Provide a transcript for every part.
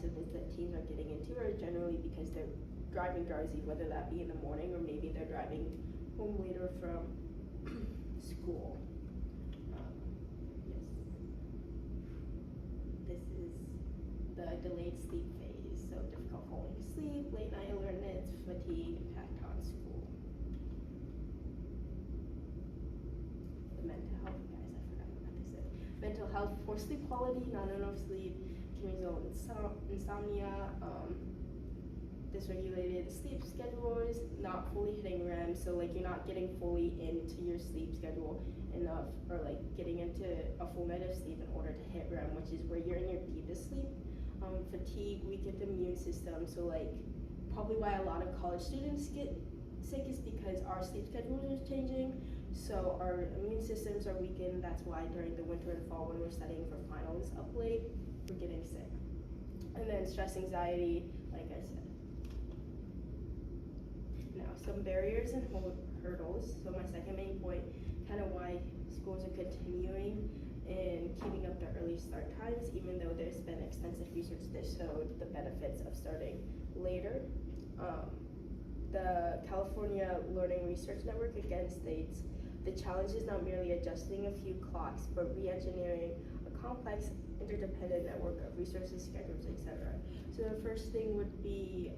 accidents that teens are getting into are generally because they're driving drowsy, whether that be in the morning or maybe they're driving home later from school. Yes. This is the delayed sleep phase, so difficult falling asleep, late night alertness, fatigue, impact on school. The mental health, guys, I forgot what this is. Mental health, poor sleep quality, not enough sleep can result in insomnia, dysregulated sleep schedules, not fully hitting REM, so like you're not getting fully into your sleep schedule enough, or like getting into a full night of sleep in order to hit REM, which is where you're in your deepest sleep. Fatigue, weakened immune system, so like probably why a lot of college students get sick is because our sleep schedules are changing, so our immune systems are weakened. That's why during the winter and fall when we're studying for finals up late, we're getting sick. And then stress, anxiety, like I said. Now, some barriers and hurdles. So my second main point, kind of why schools are continuing and keeping up their early start times, even though there's been extensive research that showed the benefits of starting later. The California Learning Research Network again states, the challenge is not merely adjusting a few clocks, but re-engineering a complex interdependent network of resources, schedules, etc. So the first thing would be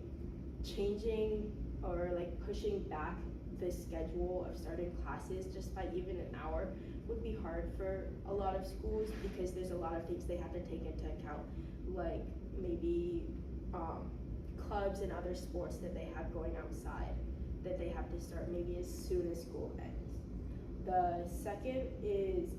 changing or like pushing back the schedule of starting classes just by even an hour would be hard for a lot of schools because there's a lot of things they have to take into account, like maybe clubs and other sports that they have going outside that they have to start maybe as soon as school ends. The second is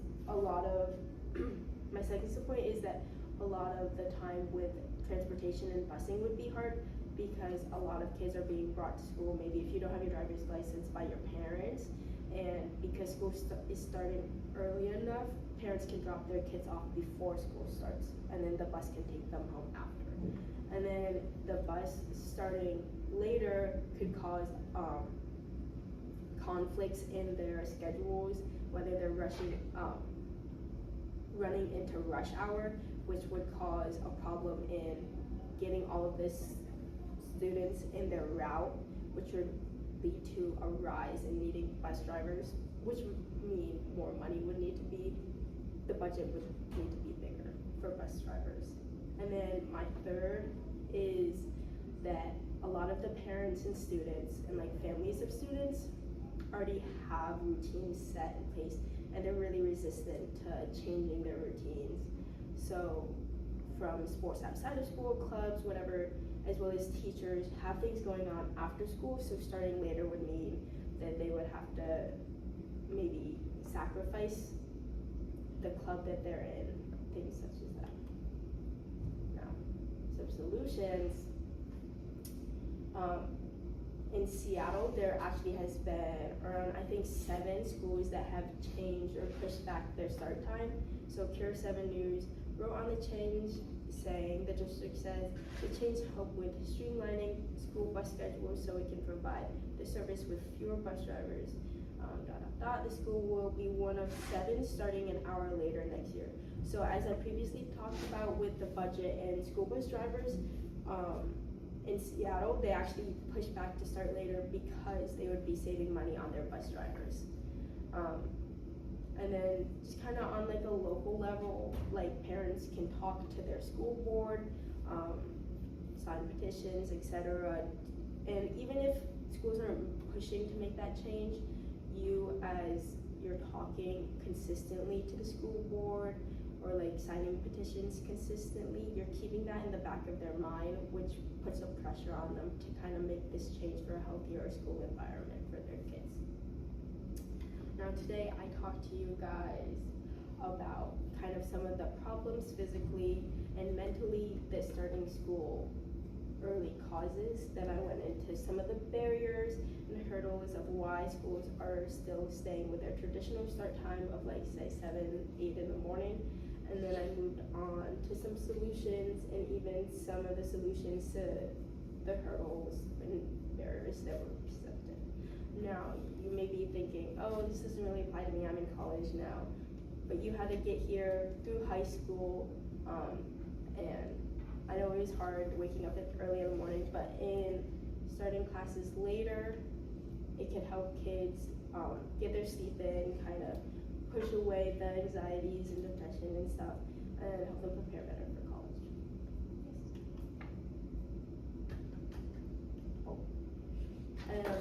my second point is that a lot of the time with transportation and busing would be hard because a lot of kids are being brought to school, maybe if you don't have your driver's license, by your parents, and because school is starting early enough, parents can drop their kids off before school starts, and then the bus can take them home after. And then the bus starting later could cause conflicts in their schedules, whether they're running into rush hour, which would cause a problem in getting all of this students in their route, which would lead to a rise in needing bus drivers, which would mean more money would need to be, the budget would need to be bigger for bus drivers. And then my third is that a lot of the parents and students and like families of students already have routines set in place and they're really resistant to changing their routines. So from sports outside of school, clubs, whatever, as well as teachers have things going on after school, so starting later would mean that they would have to maybe sacrifice the club that they're in, things such as that. Now, some solutions. In Seattle, there actually has been around, I think, 7 schools that have changed or pushed back their start time. So Cure 7 News wrote on the change saying, the district says, the change help with streamlining school bus schedules so it can provide the service with fewer bus drivers. The school will be one of 7 starting an hour later next year. So as I previously talked about with the budget and school bus drivers, in Seattle, they actually pushed back to start later because they would be saving money on their bus drivers. And then just kind of on like a local level, like parents can talk to their school board, sign petitions, etc. And even if schools aren't pushing to make that change, you as you're talking consistently to the school board or like signing petitions consistently, you're keeping that in the back of their mind, which puts a pressure on them to kind of make this change for a healthier school environment for their kids. Now today I talked to you guys about kind of some of the problems physically and mentally that starting school early causes. Then I went into some of the barriers and hurdles of why schools are still staying with their traditional start time of like say 7, 8 in the morning. And then I moved on to some solutions and even some of the solutions to the hurdles and barriers that were presented. Now, you may be thinking, oh, this doesn't really apply to me, I'm in college now. But you had to get here through high school, and I know it always hard waking up early in the morning, but in starting classes later, it can help kids get their sleep in, kind of push away the anxieties and depression and stuff, and help them prepare better for college.